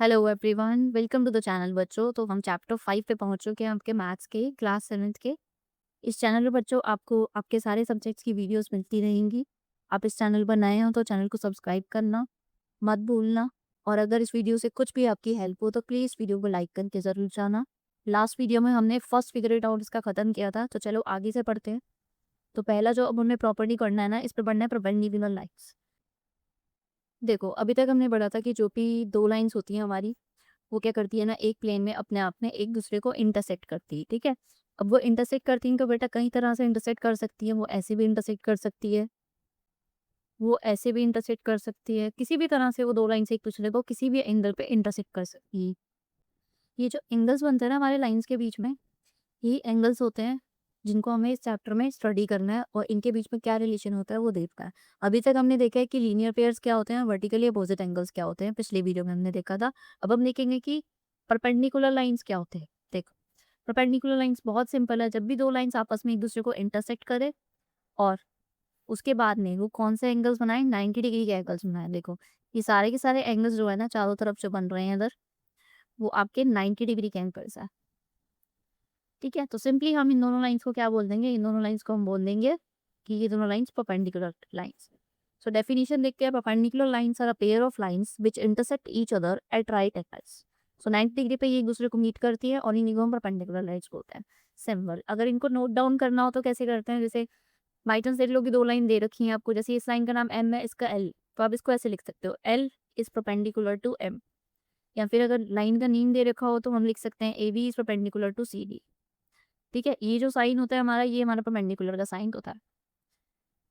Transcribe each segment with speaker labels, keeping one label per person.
Speaker 1: Hello everyone, welcome to the channel बच्चों। तो हम चैप्टर 5 पे पहुंच चुके हैं आपके मैथ्स के क्लास 7th के। इस चैनल पे बच्चों आपको आपके सारे सब्जेक्ट्स की वीडियोस मिलती रहेंगी। आप इस चैनल पर नए हो तो चैनल को सब्सक्राइब करना मत भूलना। और अगर इस वीडियो से कुछ भी आपकी हेल्प हो तो प्लीज़ वीडियो को लाइक करके ज़रूर जाना। लास्ट वीडियो में हमने फर्स्ट फिगर इट आउट इसका ख़त्म किया था, तो चलो आगे से पढ़ते हैं। तो पहला जो अब हमें प्रॉपर्टी करना है ना, इस पर पढ़ना है परपेंडिकुलर लाइन्स। देखो, अभी तक हमने पढ़ा था कि जो भी दो लाइन्स होती हैं हमारी, वो क्या करती है ना, एक प्लेन में अपने आप में एक दूसरे को इंटरसेक्ट करती है, ठीक है। अब वो इंटरसेक्ट करती हैं तो बेटा कई तरह से इंटरसेक्ट कर सकती है। वो ऐसे भी इंटरसेक्ट कर सकती है, वो ऐसे भी इंटरसेक्ट कर सकती है, किसी भी तरह से वो दो लाइन से एक दूसरे को किसी भी एंगल पे इंटरसेक्ट कर सकती है। ये जो एंगल्स बनते हैं ना हमारे लाइंस के बीच में, यही एंगल्स होते हैं जिनको हमें इस चैप्टर में स्टडी करना है और इनके बीच में क्या रिलेशन होता है वो देखना है। अभी तक हमने देखा है कि लीनियर पेयर्स क्या होते हैं, वर्टिकली अपोजिट एंगल्स क्या होते हैं, पिछले वीडियो में हमने देखा था। अब हम देखेंगे कि परपेंडिकुलर लाइंस क्या होते हैं। देखो, परपेंडिकुलर लाइंस बहुत सिंपल है। जब भी दो लाइंस आपस में एक दूसरे को इंटरसेक्ट करे और उसके बाद में वो कौन से एंगल्स बनाए, 90 डिग्री के एंगल्स बनाए। देखो, ये सारे के सारे एंगल्स जो है ना, चारों तरफ जो बन रहे हैं इधर, वो आपके 90 डिग्री के एंगल्स है। ठीक है, तो सिंपली हम इन दोनों लाइंस को क्या बोल देंगे, इन दोनों लाइंस को हम बोल देंगे कि ये दोनों lines perpendicular lines. So definition देखते हैं। Perpendicular lines are a pair of lines which intersect each other at right angles. So 90 degree पे ये एक दूसरे को मीट करती है और इन्हीं को हम परपेंडिकुलर लाइंस बोलते हैं। सिंपल, अगर इनको नोट डाउन करना हो तो कैसे करते हैं, जैसे बाई चांस देख लो कि दो लाइन दे रखी हैं आपको, जैसे इस लाइन का नाम एम है, इसका एल, तो आप इसको ऐसे लिख सकते हो, L is perpendicular to M. या फिर अगर लाइन का नेम दे रखा हो तो हम लिख सकते हैं A B is perpendicular to C D. ठीक है, ये जो साइन होता है हमारा, ये हमारा परपेंडिकुलर का साइन होता है।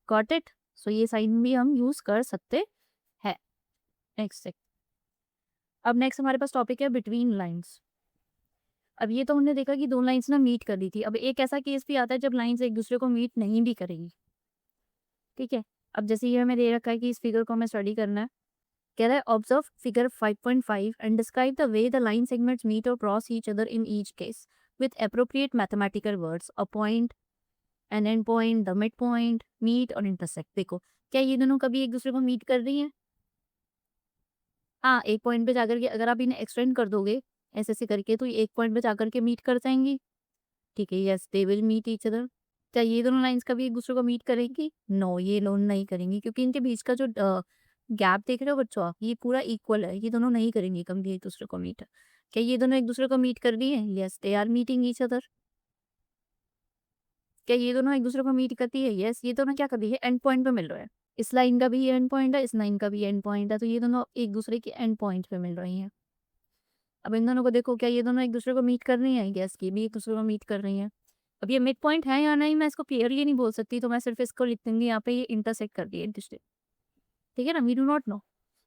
Speaker 1: Got it. सो ये साइन भी हम यूज कर सकते हैं। नेक्स्ट, अब नेक्स्ट हमारे पास टॉपिक है बिटवीन लाइंस। अब ये तो हमने देखा कि दो लाइंस ना मीट कर रही थी। अब एक ऐसा केस भी आता है जब लाइंस एक दूसरे को मीट नहीं भी करेगी। ठीक है, अब जैसे ये हमें दे रखा है कि इस फिगर को हमें स्टडी करना है। कह रहा है observe figure 5.5 and describe the way the line segments meet or cross each other in each case with appropriate mathematical words, a point, an end point, the mid point, meet or intersect. देखो, क्या ये दोनों कभी एक दूसरे को meet कर रही हैं? हाँ, एक पॉइंट पे जाकर के अगर आप इन्हें एक्सटेंड कर दोगे ऐसे ऐसे करके, तो ये एक पॉइंट पे जाकर के मीट कर जाएंगी। ठीक है, yes they will meet each other. क्या ये दोनों लाइंस कभी एक दूसरे को मीट करेंगी? नो, ये लोन नहीं करेंगी, क्योंकि इनके बीच का जो गैप देख रहे हो बच्चों आप, ये पूरा इक्वल है। ये दोनों नहीं करेंगी कभी एक दूसरे को मीट। क्या ये दोनों एक दूसरे को मीट कर रही है? Yes, they are meeting each other. क्या ये दोनों एक दूसरे को मीट करती है? यस, ये दोनों क्या कर रही है, एंड पॉइंट पे मिल रहे हैं। इस लाइन का भी एंड पॉइंट है, इस लाइन का भी एंड पॉइंट है, तो ये दोनों एक दूसरे के एंड पॉइंट पे मिल रही हैं। अब इन दोनों को देखो, क्या ये दोनों एक दूसरे को मीट कर रही हैं? यस, ये भी एक दूसरे को मीट कर रही हैं। अब ये मिड पॉइंट है या नहीं, मैं इसको क्लियरली नहीं बोल सकती, तो मैं सिर्फ इसको लिख दूंगी यहाँ पे, ये इंटरसेक्ट कर रही है इंटरसेक्ट। ठीक है ना, वी डू नॉट नो।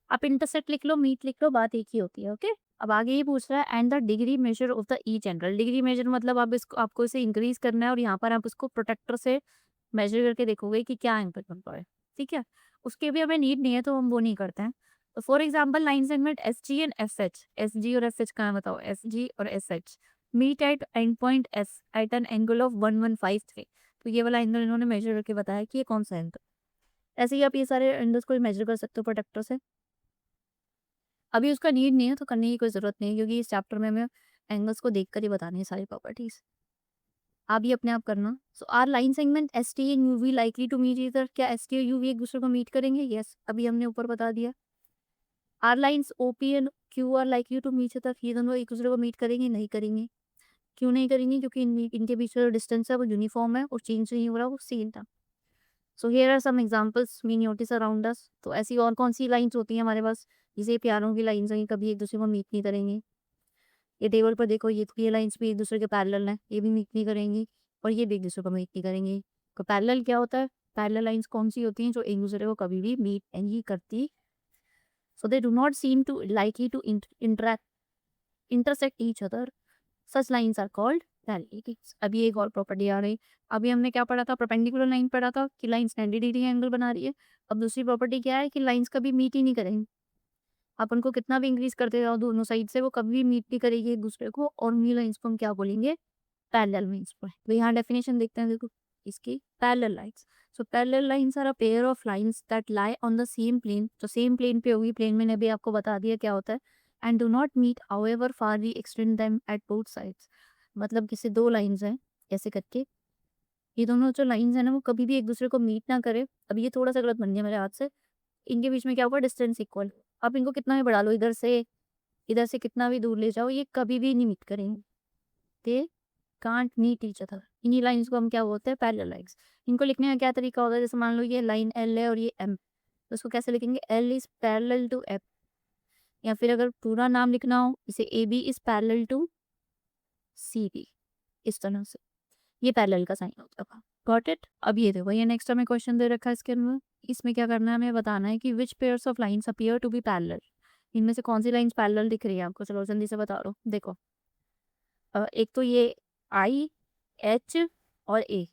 Speaker 1: आप इंटरसेक्ट लिख लो, मीट लिख लो, बात एक ही होती है। ओके, अब आगे ये पूछ रहा है and the degree measure of the each angle. Degree measure मतलब आप इसको, आपको इसे इंक्रीज करना है और यहाँ पर आप इसको प्रोटेक्टर से मेजर करके देखोगे कि क्या एंगल बन रहा है। ठीक है, उसके भी हमें नीड नहीं है तो हम वो नहीं करते हैं। तो for example line segment S G and S H, S G और एस एच कहाँ बताओ, एस जी और S H meet at end point S at an angle of 1153। तो ये वाला एंगल इन्होंने मेजर करके बताया कि ये कौन सा एंगल। ऐसे ही आप ये सारे एंगल्स को मेजर कर सकते हो प्रोटेक्टर से। अभी उसका नीड नहीं है तो करने की कोई ज़रूरत नहीं है, क्योंकि इस चैप्टर में हमें एंगल्स को देखकर ही बतानी है सारी प्रॉपर्टीज़। आप ये अपने आप करना। So are line segment S T and U V likely to meet each other. क्या एस टी और यू वी एक दूसरे को मीट करेंगे? यस, अभी हमने ऊपर बता दिया। Are lines O P and Q are likely to meet each other. ये दोनों एक दूसरे को मीट करेंगे? नहीं करेंगे। क्यों नहीं करेंगे? क्योंकि इनके बीच का जो डिस्टेंस है वो यूनिफॉर्म है और चेंज नहीं हो रहा, वो सेम था। So here are some examples we notice around us. तो ऐसी और कौन सी लाइन्स होती हैं हमारे पास, जैसे प्यारों की लाइन्स हैं, ये कभी एक दूसरे को मीट नहीं करेंगी। ये टेबल पर देखो, ये लाइन्स भी एक दूसरे के पैरेलल हैं, ये भी मीट नहीं करेंगी और ये भी एक दूसरे को मीट नहीं करेंगी। तो पैरेलल क्या होता है? पैरेलल लाइन्स कौन सी होती हैं जो एक दूसरे को कभी भी मीट नहीं करती? So they do not seem to likely to interact intersect each other. Such lines are called parallel. अभी एक और प्रॉपर्टी आ रही। अभी हमने क्या पढ़ा था, परपेंडिकुलर लाइन पढ़ा था कि लाइन्स 90 डिग्री एंगल बना रही है। अब दूसरी प्रॉपर्टी क्या है कि लाइन्स कभी मीट ही नहीं करेंगी। आप उनको कितना भी इंक्रीज करते जाओ दोनों साइड से, वो कभी भी मीट नहीं करेगी एक दूसरे को, और उन्हीं लाइन्स को हम क्या बोलेंगे, पैरेलल लाइन्स पर। तो यहाँ डेफिनेशन देखते हैं, देखो इसकी, parallel lines. So parallel lines are a pair of lines that lie on the same plane. तो सेम प्लेन पे होगी, प्लेन मैंने अभी आपको बता दिया क्या होता है। And do not meet however far we extend them at both sides. मतलब जैसे दो लाइंस हैं ऐसे करके, ये दोनों जो लाइंस है ना वो कभी भी एक दूसरे को मीट ना करे। अब ये थोड़ा सा गलत बन गया मेरे हाथ से, इनके बीच में क्या होगा, डिस्टेंस इक्वल। आप इनको कितना भी बढ़ा लो, इधर से कितना भी दूर ले जाओ, ये कभी भी नहीं मीट करेंगे। They can't meet each other. इन्हीं लाइंस को हम क्या बोलते हैं, पैरेलल लाइंस। इनको लिखने का क्या तरीका होता है, जैसे मान लो ये लाइन एल है और ये एम, तो उसको कैसे लिखेंगे, L is parallel to F. या फिर अगर पूरा नाम लिखना हो, इसे A B is parallel to C B, इस तरह से ये पैरेलल का साइन होता है। Got it. अब ये देखो, ये नेक्स्ट हमें क्वेश्चन दे रखा है इसके अंदर। इसमें क्या करना है, हमें बताना है कि which pairs of lines appear to be parallel. इनमें से कौन सी लाइंस पैरेलल दिख रही है आपको, चलो जल्दी से बता दो। देखो एक तो ये आई, एच और ए,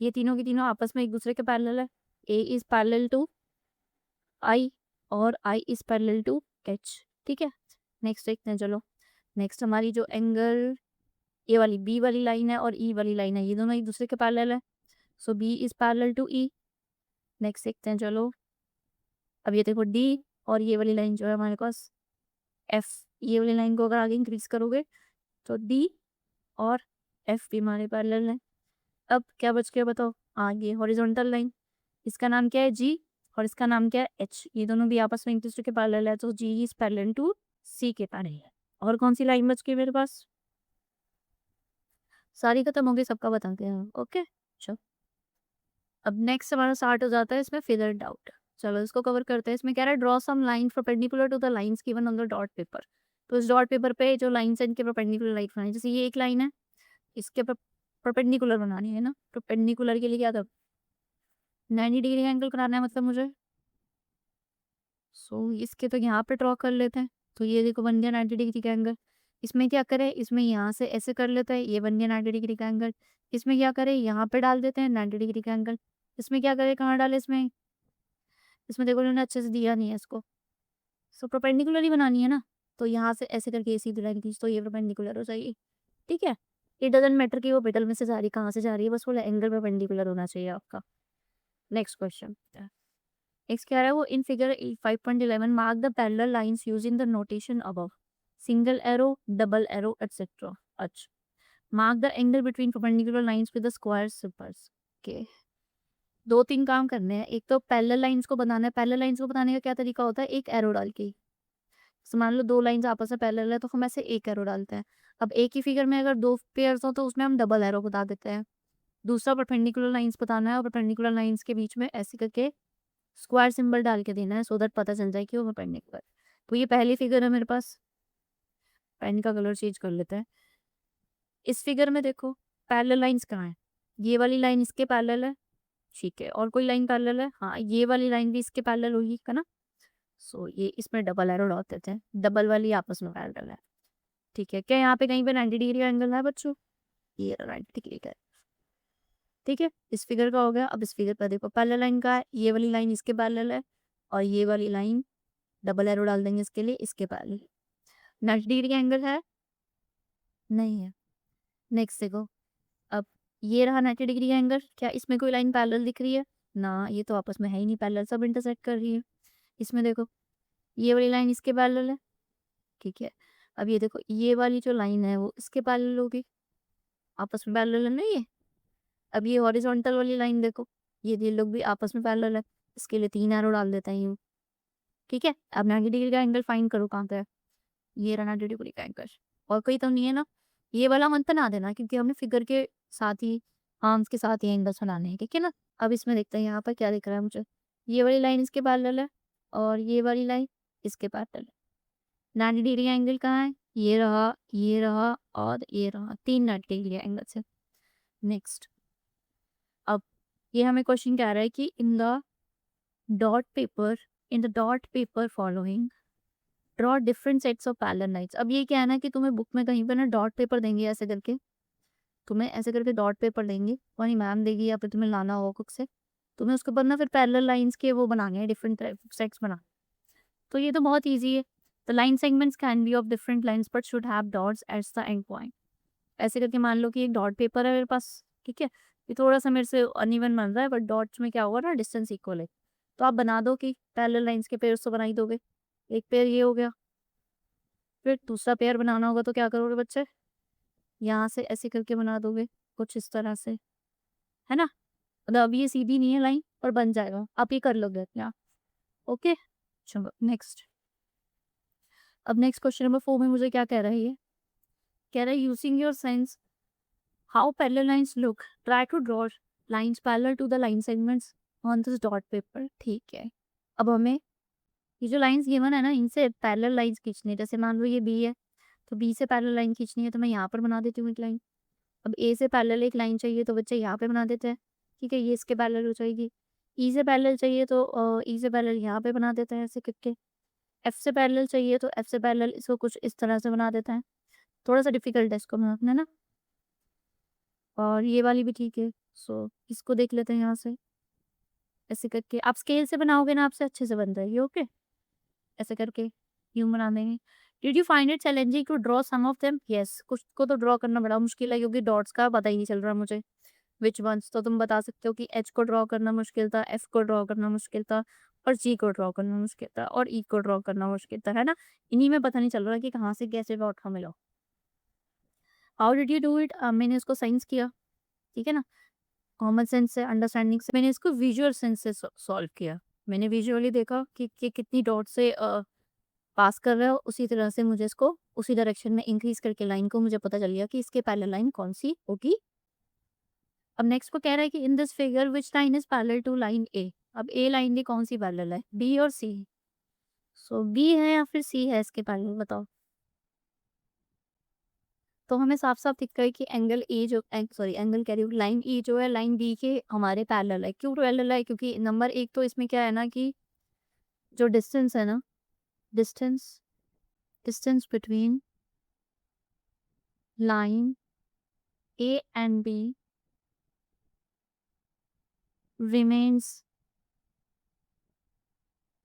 Speaker 1: ये तीनों की तीनों आपस में एक दूसरे के पैरेलल है। ए इज पैरेलल टू आई और I is parallel to H. ठीक है, नेक्स्ट देखते हैं। चलो नेक्स्ट हमारी जो एंगल ए वाली बी वाली लाइन है और ई वाली लाइन है, ये दोनों एक दूसरे के पैरेलल है। So B is parallel to E. Next देखते हैं। चलो अब ये देखो डी और ये वाली लाइन जो है हमारे पास एफ, ये वाली लाइन को अगर आगे इंक्रीज करोगे तो डी और एफ भी हमारे पैरेलल है। अब क्या बच गया बताओ, आगे हॉरिजॉन्टल लाइन, इसका नाम क्या है जी और इसका नाम क्या है एच, ये दोनों भी आपस में एक दूसरे के पैरेलल है, तो जी इज पैरेलल टू सी के पैरेलल है। और कौन सी लाइन बच गई मेरे पास, सारी खत्म हो गई, सबका बताते हैं। ओके चलो अब नेक्स्ट हमारा स्टार्ट हो जाता है इसमें फिगर डाउट। चलो इसको कवर करते हैं। इसमें कह रहा है draw some line perpendicular to the lines given on the dot paper. तो इस डॉट पेपर पे जो लाइंस है इनके परपेंडिकुलर लाइन बनानी, जैसे ये एक लाइन है, इसके परपेंडिकुलर बनानी है ना। परपेंडिकुलर के लिए क्या था, 90 डिग्री का एंगल कराना है मतलब मुझे। सो इसके तो यहाँ पे ड्रॉ कर लेते हैं। तो ये देखो बन गया 90 डिग्री का एंगल। इसमें क्या करें, इसमें यहाँ से ऐसे कर लेते हैं, ये बन गया 90 डिग्री का एंगल। इसमें क्या करें, यहाँ पे डाल देते हैं 90 डिग्री का एंगल। इसमें क्या करें, कहाँ डाले, इसमें इसमें देखो उन्होंने अच्छे से दिया नहीं है इसको। सो परपेंडिकुलर ही बनानी है ना, तो यहाँ से ऐसे करके ये सीधी लाइन खींच, तो ये परपेंडिकुलर हो जाएगी। ठीक है, इट डजंट मैटर कि वो मिडल में से जा रही है, कहाँ से जा रही है, बस वो एंगल परपेंडिकुलर होना चाहिए आपका। नेक्स्ट क्वेश्चन नेक्स्ट क्या है वो, in figure 5.11 mark the parallel lines using the notation above, single arrow, double arrow etcetera. अच्छा, mark the angle between perpendicular lines with the square symbols. Okay, दो तीन काम करने हैं। एक तो पैरेलल लाइंस को बनाना है। पैरेलल लाइंस को बनाने का क्या तरीका होता है, एक एरो डाल के। तो मान लो दो लाइंस आपस में पैरेलल है तो हम ऐसे एक एरो डालते हैं। अब एक ही फिगर में अगर दो पेयर्स हो तो उसमें हम डबल एरो बता देते हैं। दूसरा परपेंडिकुलर लाइंस बताना है और परपेंडिकुलर लाइंस के बीच में ऐसे करके स्क्वायर सिंबल डाल के देना है, सो दैट पता चल जाए कि वो परपेंडिकुलर। तो ये पहली फिगर है मेरे पास, पेन का कलर चेंज कर लेते हैं। इस फिगर में देखो पैरेलल लाइंस कहाँ है, ये वाली लाइन इसके पैरेलल है, ठीक है, और कोई लाइन पैरेलल है, हाँ ये वाली लाइन भी इसके पैरेलल होगी, है ना। सो ये इसमें डबल एरो डाल देते हैं, डबल वाली आपस में पैरेलल है। ठीक है, क्या यहाँ पे कहीं पे 90 डिग्री का एंगल है बच्चों, ये 90 डिग्री का है। ठीक है, इस फिगर का हो गया। अब इस फिगर पर देखो पैरेलल लाइन का है, ये वाली लाइन इसके पैरेलल है और ये वाली लाइन डबल एरो डाल देंगे इसके लिए, इसके पैरेलल। 90 डिग्री का एंगल है, नहीं है। नेक्स्ट देखो, अब ये रहा 90 डिग्री का एंगल, क्या इसमें कोई लाइन पैरेलल दिख रही है ना, ये तो आपस में है ही नहीं पैरेलल, सब इंटरसेक्ट कर रही है। इसमें देखो ये वाली लाइन इसके पैरेलल है, ठीक है। अब ये देखो ये वाली जो लाइन है वो इसके पैरेलल होगी, आपस में पैरेलल है ना ये। अब ये हॉरिजॉन्टल वाली लाइन देखो, ये लोग भी आपस में पैरेलल है, इसके लिए 3 एरो डाल देते हैं यूँ। ठीक है, अब 90 डिग्री का एंगल फाइंड करो कहाँ पे है, ये रहा 90 डिग्री का एंगल। और कोई तो नहीं है ना, ये वाला मत बना देना क्योंकि हमने फिगर के साथ ही आर्म्स के साथ ही एंगल्स बनाने हैं, ठीक है ना। अब इसमें देखते हैं यहाँ पर क्या दिख रहा है मुझे, ये वाली लाइन इसके पैरेलल है और ये वाली लाइन इसके पैरेलल है। 90 डिग्री का एंगल कहाँ है, ये रहा और ये रहा, 3 90 डिग्री एंगल से। नेक्स्ट, अब ये हमें क्वेश्चन कह रहा है कि in the dot paper following draw different sets of parallel lines. अब ये क्या है ना कि तुम्हें बुक में कहीं पर ना डॉट पेपर देंगे, ऐसे करके तुम्हें ऐसे करके डॉट पेपर देंगे, वही मैम देगी या फिर तुम्हें लाना होगा खुद से। तुम्हें उसके बाद ना फिर पैरेलल लाइंस के वो बनाने हैं, डिफरेंट सेट्स बनाने। तो ये तो बहुत ईजी है। The line segments can be of different lines but should have dots at the end point. ऐसे करके मान लो कि एक डॉट पेपर है मेरे पास, ठीक है, ये थोड़ा सा मेरे से अनइवन बन रहा है बट डॉट्स में क्या होगा ना, डिस्टेंस इक्वल है। तो आप बना दो कि पैरेलल लाइंस के पेयर्स तो बना ही दोगे। एक पेयर ये हो गया, फिर दूसरा पेयर बनाना होगा तो क्या करोगे बच्चे? यहाँ से ऐसे करके बना दोगे, कुछ इस तरह से, है ना? मतलब अब ये सीधी नहीं है लाइन पर बन जाएगा, आप ये कर लोगे अपने आप। ओके? चलो नेक्स्ट। अब नेक्स्ट क्वेश्चन नंबर 4 में मुझे क्या कह रहा है ये? कह रहा है using your sense how parallel lines look, try to draw lines parallel to the line segments on this dot paper. ठीक है। अब हमें ये जो लाइन्स गिवन है ना, इनसे पैरेलल लाइन्स खींचनी है। जैसे मान लो ये बी है, तो बी से पैरेलल लाइन खींचनी है तो मैं यहाँ पर बना देती हूँ एक लाइन। अब ए से पैरेलल एक लाइन चाहिए तो बच्चे यहाँ पे बना देते हैं। ठीक है, ये इसके पैरेलल हो जाएगी। ई से पैरेलल चाहिए तो ई से पैरेलल यहाँ पे बना देते हैं ऐसे करके। एफ से पैरेलल चाहिए तो एफ से पैरेलल इसको कुछ इस तरह से बना देते हैं। थोड़ा सा डिफिकल्ट है इसको बनाना, है ना? और ये वाली भी ठीक है। सो इसको देख लेते हैं यहाँ से ऐसे करके। आप स्केल से बनाओगे ना, आपसे अच्छे से बन जाएगी। ओके, ऐसे करके यूं बना देंगे। Did you find it challenging to draw some of them? Yes, कुछ को तो ड्रॉ करना बड़ा मुश्किल है क्योंकि डॉट्स का पता ही नहीं चल रहा मुझे विच वंस। तो तुम बता सकते हो कि एच को ड्रॉ करना मुश्किल था, एफ को ड्रॉ करना मुश्किल था, और जी को ड्रॉ करना मुश्किल था, और ई को ड्रॉ करना मुश्किल था, है ना? इन्हीं में पता नहीं चल रहा कि कहाँ से कैसे डॉट का मिला। How did you do it? मैंने इसको साइंस किया, ठीक है ना? कॉमन सेंस से, अंडरस्टैंडिंग से। मैंने इसको विजुअल सेंस से सॉल्व किया। मैंने विजुअली देखा कि कितनी डॉट से पास कर रहा है, उसी तरह से मुझे इसको उसी डायरेक्शन में इंक्रीज करके लाइन को मुझे पता चल गया कि इसके पैरेलल लाइन कौन सी होगी। अब नेक्स्ट को कह रहा है कि in this figure which line is parallel to line A. अब ए लाइन की कौन सी पैरेलल है, बी और सी? सो बी है या फिर सी है इसके पैरेलल, बताओ। तो हमें साफ-साफ दिख रहा है कि एंगल ए जो सॉरी एंगल कह रही हूँ, लाइन ई जो है लाइन बी के हमारे पैरेलल है। क्यों पैरेलल है? क्योंकि नंबर एक तो इसमें क्या है ना कि जो डिस्टेंस है ना, distance distance between line A and B remains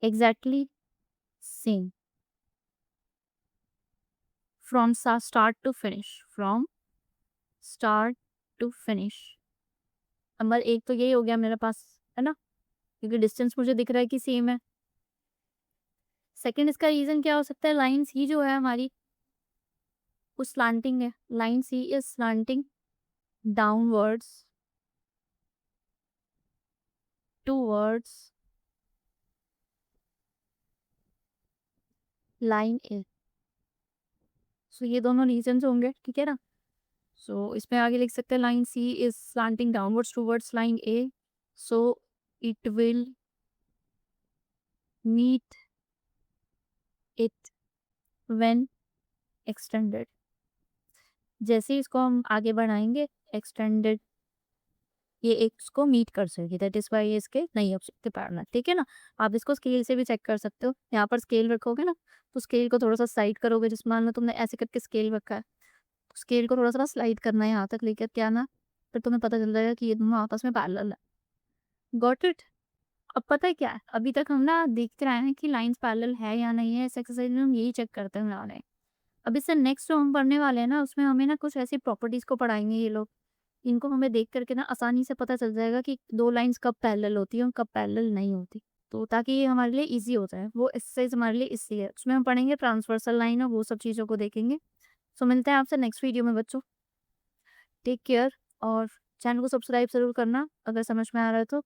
Speaker 1: exactly same from start to finish, from start to finish. Number एक तो यही हो गया मेरे पास, है ना? क्योंकि डिस्टेंस मुझे दिख रहा है कि सेम है। सेकंड इसका रीजन क्या हो सकता है? लाइन सी जो है हमारी वो स्लांटिंग है। Line C is slanting downwards towards line A. So ये दोनों रीजंस होंगे, ठीक है ना? सो इसमें आगे लिख सकते हैं line C is slanting downwards towards line A, so it will meet it when extended. जैसे ही इसको हम आगे बढ़ाएंगे, एक्सटेंडेड ये इसको मीट कर सकेगी, दैट इज वाई ये इसके नहीं ऑप्शन के पैरेलल, ठीक है ना? आप इसको स्केल से भी चेक कर सकते हो। यहाँ पर स्केल रखोगे ना, तो स्केल को थोड़ा सा साइड करोगे। जिस मान लो तुमने ऐसे करके स्केल रखा है, तो स्केल को थोड़ा सा स्लाइड करना है यहाँ तक लेकर के आना, फिर तुम्हें पता चल जाएगा कि ये दोनों आपस में पैरेलल है। Got it? अब पता है क्या है, अभी तक हम ना देखते रहे हैं कि लाइंस पैरेलल है या नहीं है। इस एक्सरसाइज में हम यही चेक करते हुए आ रहे हैं। अब इससे नेक्स्ट जो हम पढ़ने वाले हैं ना, उसमें हमें ना कुछ ऐसी प्रॉपर्टीज को पढ़ाएंगे ये लोग। इनको हमें देख करके ना आसानी से पता चल जाएगा कि दो लाइंस कब पैरेलल होती है और कब पैरेलल नहीं होती। तो ताकि ये हमारे लिए इजी हो जाए, वो एक्सरसाइज हमारे लिए इसलिए है। उसमें हम पढ़ेंगे ट्रांसवर्सल लाइन और वो सब चीज़ों को देखेंगे। सो मिलते हैं आपसे नेक्स्ट वीडियो में बच्चों। टेक केयर, और चैनल को सब्सक्राइब ज़रूर करना अगर समझ में आ रहा है तो।